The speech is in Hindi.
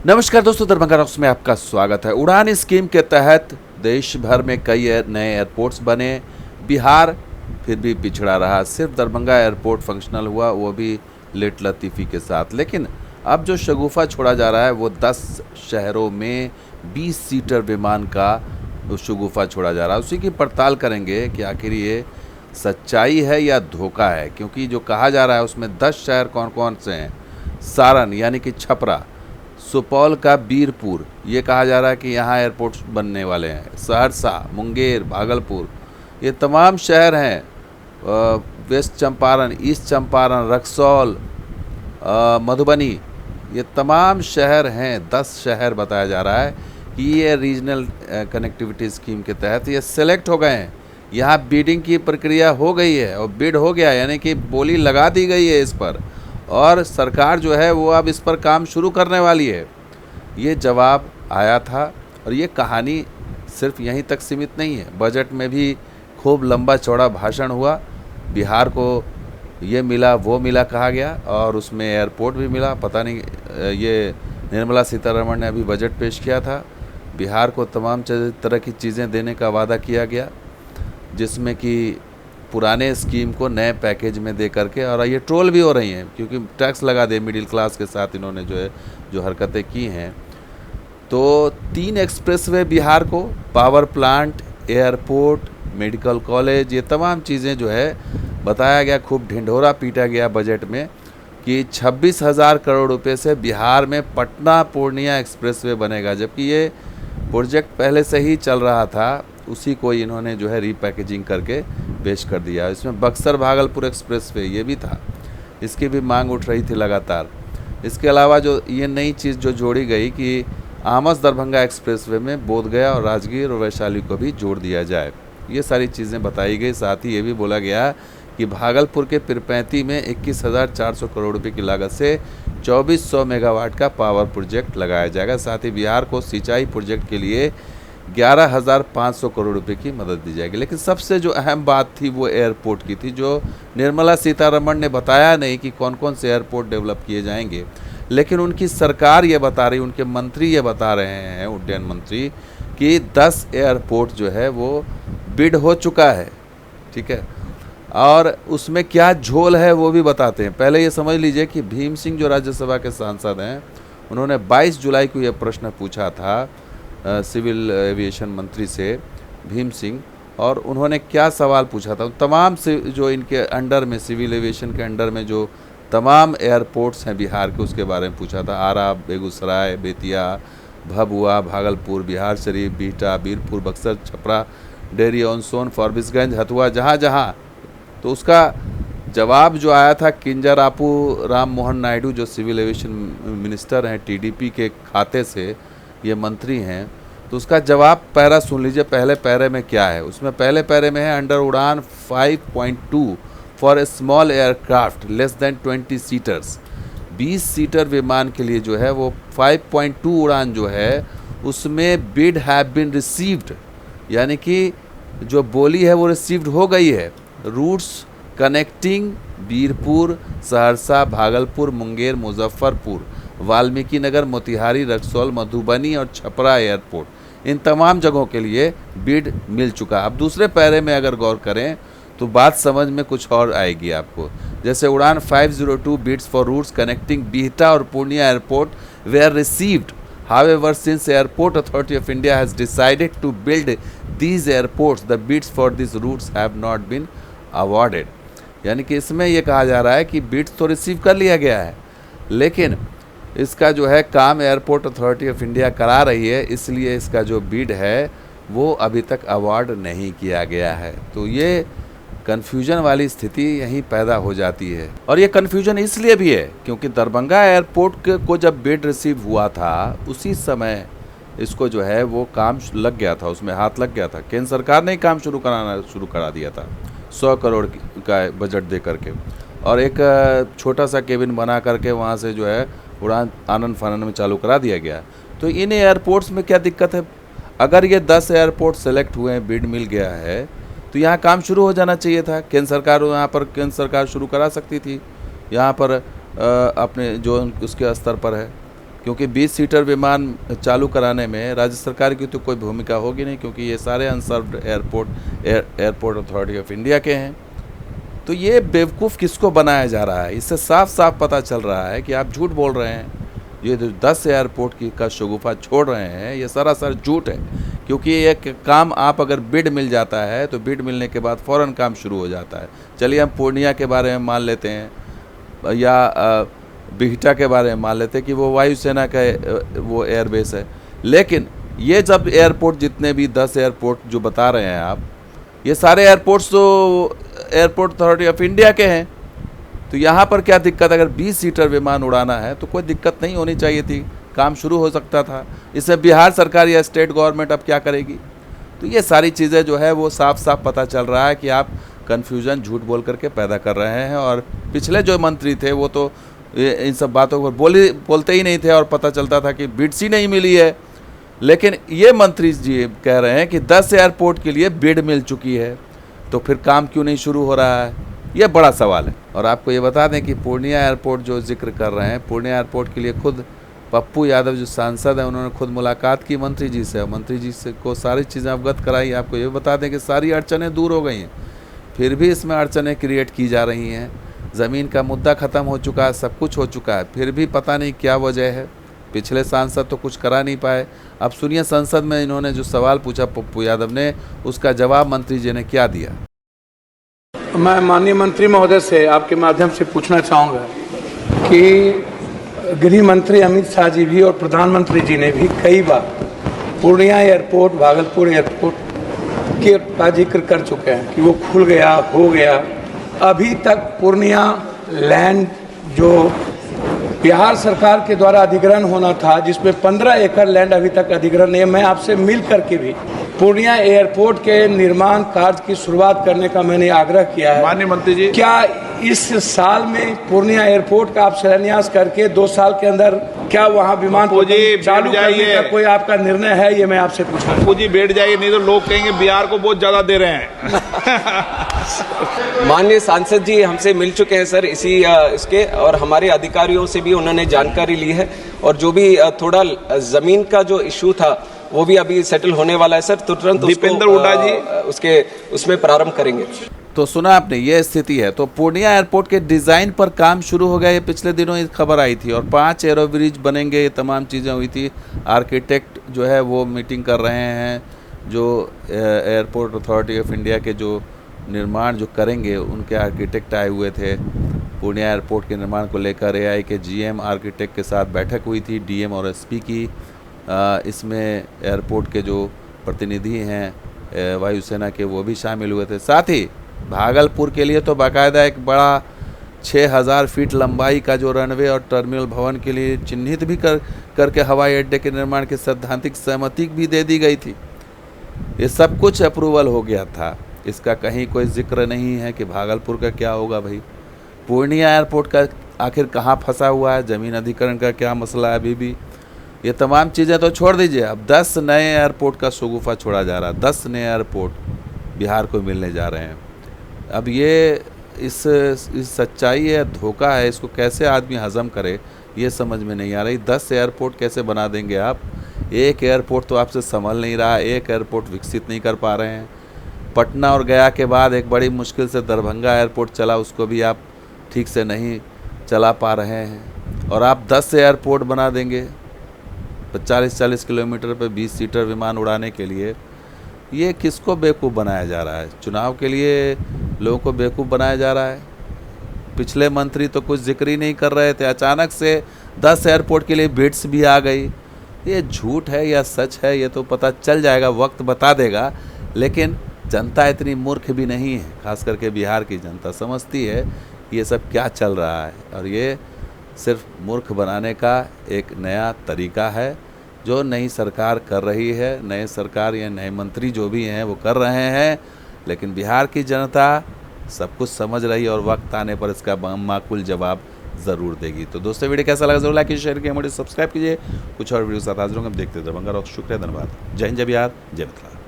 नमस्कार दोस्तों, दरभंगा रॉक्स में आपका स्वागत है। उड़ान स्कीम के तहत देश भर में कई नए एयरपोर्ट्स बने। बिहार फिर भी पिछड़ा रहा। सिर्फ दरभंगा एयरपोर्ट फंक्शनल हुआ, वो भी लेट लतीफ़ी के साथ। लेकिन अब जो शगुफा छोड़ा जा रहा है वो 10 शहरों में 20 सीटर विमान का शगुफा छोड़ा जा रहा है। उसी की पड़ताल करेंगे कि आखिर ये सच्चाई है या धोखा है, क्योंकि जो कहा जा रहा है उसमें 10 शहर कौन कौन से हैं। सारण यानी कि छपरा, सुपौल का बीरपुर, ये कहा जा रहा है कि यहाँ एयरपोर्ट बनने वाले हैं। सहरसा, मुंगेर, भागलपुर, ये तमाम शहर हैं। वेस्ट चंपारण, ईस्ट चंपारण, रक्सौल, मधुबनी, ये तमाम शहर हैं। 10 शहर बताया जा रहा है कि ये रीजनल कनेक्टिविटी स्कीम के तहत ये सेलेक्ट हो गए हैं। यहाँ बिडिंग की प्रक्रिया हो गई है और बिड हो गया, यानी कि बोली लगा दी गई है इस पर, और सरकार जो है वो अब इस पर काम शुरू करने वाली है। ये जवाब आया था और ये कहानी सिर्फ यहीं तक सीमित नहीं है। बजट में भी खूब लंबा चौड़ा भाषण हुआ। बिहार को ये मिला वो मिला कहा गया और उसमें एयरपोर्ट भी मिला। पता नहीं, ये निर्मला सीतारमण ने अभी बजट पेश किया था। बिहार को तमाम तरह की चीज़ें देने का वादा किया गया, जिसमें कि पुराने स्कीम को नए पैकेज में दे करके, और ये ट्रोल भी हो रही हैं क्योंकि टैक्स लगा दे मिडिल क्लास के साथ इन्होंने जो हरकतें की हैं। तो 3 एक्सप्रेसवे बिहार को, power plant, airport, medical college, ये तमाम चीज़ें जो है बताया गया। खूब ढिंढोरा पीटा गया बजट में कि 26,000 करोड़ रुपए से बिहार में पटना पूर्णिया एक्सप्रेसवे बनेगा, जबकि ये प्रोजेक्ट पहले से ही चल रहा था। उसी को इन्होंने जो है रीपैकेजिंग करके पेश कर दिया। इसमें बक्सर भागलपुर एक्सप्रेसवे ये भी था, इसकी भी मांग उठ रही थी लगातार। इसके अलावा जो ये नई चीज़ जो जोड़ी गई कि आमस दरभंगा एक्सप्रेसवे में बोधगया और राजगीर और वैशाली को भी जोड़ दिया जाए, ये सारी चीज़ें बताई गई। साथ ही ये भी बोला गया कि भागलपुर के पिरपैंती में 21,400 करोड़ रुपये की लागत से 2400 मेगावाट का पावर प्रोजेक्ट लगाया जाएगा। साथ ही बिहार को सिंचाई प्रोजेक्ट के लिए 11,500 करोड़ रुपए की मदद दी जाएगी। लेकिन सबसे जो अहम बात थी वो एयरपोर्ट की थी, जो निर्मला सीतारमण ने बताया नहीं कि कौन कौन से एयरपोर्ट डेवलप किए जाएंगे, लेकिन उनकी सरकार ये बता रही, उनके मंत्री ये बता रहे हैं, उड्डयन मंत्री, कि 10 एयरपोर्ट जो है वो बिड हो चुका है। ठीक है, और उसमें क्या झोल है वो भी बताते हैं। पहले ये समझ लीजिए कि भीम सिंह जो राज्यसभा के सांसद हैं, उन्होंने 22 जुलाई को यह प्रश्न पूछा था सिविल एविएशन मंत्री से, भीम सिंह, और उन्होंने क्या सवाल पूछा था। तमाम से जो इनके अंडर में, सिविल एविएशन के अंडर में जो तमाम एयरपोर्ट्स हैं बिहार के, उसके बारे में पूछा था। आरा, बेगूसराय, बेतिया, भभुआ, भागलपुर, बिहार शरीफ, बिहटा, बीरपुर, बक्सर, छपरा, डेहरी ऑन सोन, फॉरबिसगंज, हथुआ, जहाँ जहाँ। तो उसका जवाब जो आया था किंजरापू राम मोहन नायडू, जो सिविल एविएशन मिनिस्टर हैं, टीडीपी के खाते से ये मंत्री हैं, तो उसका जवाब पैरा सुन लीजिए। पहले पैरे में क्या है, उसमें पहले पैरे में है under Udan 5.2 for a small aircraft less than 20 seaters. 20 seater विमान के लिए जो है वो 5.2 उड़ान जो है उसमें बिड हैव बीन रिसीव्ड, यानी कि जो बोली है वो रिसीव्ड हो गई है। रूट्स कनेक्टिंग बीरपुर, सहरसा, भागलपुर, मुंगेर, मुजफ्फरपुर, वाल्मीकि नगर, मोतिहारी, रक्सौल, मधुबनी और छपरा एयरपोर्ट, इन तमाम जगहों के लिए बिड मिल चुका। अब दूसरे पैरे में अगर गौर करें तो बात समझ में कुछ और आएगी आपको। जैसे Udan 502 bids for routes connecting Bihta और Purnia airport were received, however since airport authority of India has decided to build these airports the bids for these routes have not been awarded। यानी कि इसमें यह कहा जा रहा है कि बिड्स तो रिसीव कर लिया गया है, लेकिन इसका जो है काम एयरपोर्ट अथॉरिटी ऑफ इंडिया करा रही है, इसलिए इसका जो बिड है वो अभी तक अवार्ड नहीं किया गया है। तो ये कन्फ्यूजन वाली स्थिति यहीं पैदा हो जाती है। और ये कन्फ्यूजन इसलिए भी है क्योंकि दरभंगा एयरपोर्ट को जब बिड रिसीव हुआ था उसी समय इसको जो है वो काम लग गया था, उसमें हाथ लग गया था। केंद्र सरकार ने काम शुरू करा दिया था 100 करोड़ का बजट दे करके, और एक छोटा सा केबिन बना करके वहाँ से जो है उड़ान आनंद फानंद में चालू करा दिया गया। तो इन एयरपोर्ट्स में क्या दिक्कत है? अगर ये 10 एयरपोर्ट सेलेक्ट हुए हैं, बिड मिल गया है, तो यहाँ काम शुरू हो जाना चाहिए था। केंद्र सरकार शुरू करा सकती थी यहाँ पर अपने जो उसके स्तर पर है। क्योंकि 20 सीटर विमान चालू कराने में राज्य सरकार की तो कोई भूमिका होगी नहीं, क्योंकि ये सारे unserved airport authority of India के हैं। तो ये बेवकूफ़ किसको बनाया जा रहा है, इससे साफ साफ पता चल रहा है कि आप झूठ बोल रहे हैं। ये जो 10 एयरपोर्ट का शगुफा छोड़ रहे हैं, ये सरासर झूठ है। क्योंकि एक काम आप अगर बिड मिल जाता है तो बिड मिलने के बाद फ़ौरन काम शुरू हो जाता है। चलिए हम पूर्णिया के बारे में मान लेते हैं, या बिहटा के बारे में मान लेते हैं कि वो वायुसेना का वो एयरबेस है। लेकिन ये जब एयरपोर्ट, जितने भी 10 एयरपोर्ट जो बता रहे हैं आप, ये सारे एयरपोर्ट्स तो एयरपोर्ट अथॉरिटी ऑफ इंडिया के हैं। तो यहाँ पर क्या दिक्कत, अगर 20 सीटर विमान उड़ाना है तो कोई दिक्कत नहीं होनी चाहिए थी, काम शुरू हो सकता था। इसमें बिहार सरकार या स्टेट गवर्नमेंट अब क्या करेगी? तो ये सारी चीज़ें जो है वो साफ साफ पता चल रहा है कि आप कन्फ्यूज़न झूठ बोल करके पैदा कर रहे हैं। और पिछले जो मंत्री थे वो तो इन सब बातों पर बोलते ही नहीं थे, और पता चलता था कि बिड्स ही नहीं मिली है। लेकिन ये मंत्री जी कह रहे हैं कि 10 एयरपोर्ट के लिए बिड मिल चुकी है, तो फिर काम क्यों नहीं शुरू हो रहा है? ये बड़ा सवाल है। और आपको ये बता दें कि पूर्णिया एयरपोर्ट जो जिक्र कर रहे हैं, पूर्णिया एयरपोर्ट के लिए खुद पप्पू यादव जो सांसद हैं, उन्होंने खुद मुलाकात की मंत्री जी से, मंत्री जी से को सारी चीज़ें अवगत कराई। आपको ये बता दें कि सारी अड़चनें दूर हो गई हैं, फिर भी इसमें अड़चनें क्रिएट की जा रही हैं। ज़मीन का मुद्दा ख़त्म हो चुका है, सब कुछ हो चुका है, फिर भी पता नहीं क्या वजह है। पिछले सांसद तो कुछ करा नहीं पाए। अब सुनिए संसद में इन्होंने जो सवाल पूछा पप्पू यादव ने, उसका जवाब मंत्री जी ने क्या दिया। मैं माननीय मंत्री महोदय से आपके माध्यम से पूछना चाहूँगा कि गृह मंत्री अमित शाह जी भी और प्रधानमंत्री जी ने भी कई बार पूर्णिया एयरपोर्ट, भागलपुर एयरपोर्ट के का जिक्र कर चुके हैं कि वो खुल गया, हो गया। अभी तक पूर्णिया लैंड जो बिहार सरकार के द्वारा अधिग्रहण होना था, जिसमें 15 एकड़ लैंड अभी तक अधिग्रहण नहीं है। मैं आपसे मिल करके भी पूर्णिया एयरपोर्ट के निर्माण कार्य की शुरुआत करने का मैंने आग्रह किया है। माननीय मंत्री जी, क्या इस साल में पूर्णिया एयरपोर्ट का आप शिलान्यास करके 2 साल के अंदर क्या वहाँ विमान चालू करने का कोई आपका निर्णय है? ये मैं आपसे पूछना हूँ। जी बैठ जाइए, नहीं तो लोग कहेंगे बिहार को बहुत ज्यादा दे रहे हैं। माननीय सांसद जी हमसे मिल चुके हैं सर इसके, और हमारे अधिकारियों से भी उन्होंने जानकारी ली है, और जो भी थोड़ा जमीन का जो इशू था वो भी अभी सेटल होने वाला है सर। तुरंत दीपेंद्र हुड्डा जी उसमें प्रारंभ करेंगे। तो सुना आपने, ये स्थिति है। तो पूर्णिया एयरपोर्ट के डिज़ाइन पर काम शुरू हो गया, ये पिछले दिनों ये खबर आई थी, और 5 एरो ब्रिज बनेंगे, ये तमाम चीज़ें हुई थी। आर्किटेक्ट जो है वो मीटिंग कर रहे हैं, जो एयरपोर्ट अथॉरिटी ऑफ इंडिया के जो निर्माण जो करेंगे उनके आर्किटेक्ट आए हुए थे। पूर्णिया एयरपोर्ट के निर्माण को लेकर एआई के जीएम आर्किटेक्ट के साथ बैठक हुई थी, डीएम और एसपी की। इसमें एयरपोर्ट के जो प्रतिनिधि हैं वायुसेना के, वो भी शामिल हुए थे। साथ ही भागलपुर के लिए तो बाकायदा एक बड़ा 6000 फीट लंबाई का जो रनवे और टर्मिनल भवन के लिए चिन्हित भी करके हवाई अड्डे के निर्माण की सैद्धांतिक सहमति भी दे दी गई थी। ये सब कुछ अप्रूवल हो गया था। इसका कहीं कोई जिक्र नहीं है कि भागलपुर का क्या होगा। भाई पूर्णिया एयरपोर्ट का आखिर कहाँ फंसा हुआ है, ज़मीन अधिग्रहण का क्या मसला है अभी भी, ये तमाम चीज़ें तो छोड़ दीजिए। अब 10 नए एयरपोर्ट का शगुफा छोड़ा जा रहा है। 10 नए एयरपोर्ट बिहार को मिलने जा रहे हैं। अब ये इस सच्चाई है, धोखा है, इसको कैसे आदमी हजम करे ये समझ में नहीं आ रही। 10 एयरपोर्ट कैसे बना देंगे आप? एक एयरपोर्ट तो आपसे संभल नहीं रहा, एक एयरपोर्ट विकसित नहीं कर पा रहे हैं। पटना और गया के बाद एक बड़ी मुश्किल से दरभंगा एयरपोर्ट चला, उसको भी आप ठीक से नहीं चला पा रहे हैं। और आप 10 एयरपोर्ट बना देंगे 40-40 किलोमीटर पर 20 सीटर विमान उड़ाने के लिए। ये किसको बेवकूफ़ बनाया जा रहा है? चुनाव के लिए लोगों को बेवकूफ़ बनाया जा रहा है। पिछले मंत्री तो कुछ जिक्र ही नहीं कर रहे थे, अचानक से 10 एयरपोर्ट के लिए बिड्स भी आ गई। ये झूठ है या सच है ये तो पता चल जाएगा, वक्त बता देगा। लेकिन जनता इतनी मूर्ख भी नहीं है, खास करके बिहार की जनता समझती है ये सब क्या चल रहा है, और ये सिर्फ मूर्ख बनाने का एक नया तरीका है जो नई सरकार कर रही है। नए सरकार या नए मंत्री जो भी हैं वो कर रहे हैं, लेकिन बिहार की जनता सब कुछ समझ रही है और वक्त आने पर इसका माकूल जवाब ज़रूर देगी। तो दोस्तों वीडियो कैसा लगा जरूर लाइक शेयर कीजिए, हमारे सब्सक्राइब कीजिए। कुछ और वीडियो साथ हाजिर होंगे, हम देखते हैं दरभंगा रॉक। शुक्रिया, धन्यवाद। जय हिंद, जय बिहार, जय मिथिला।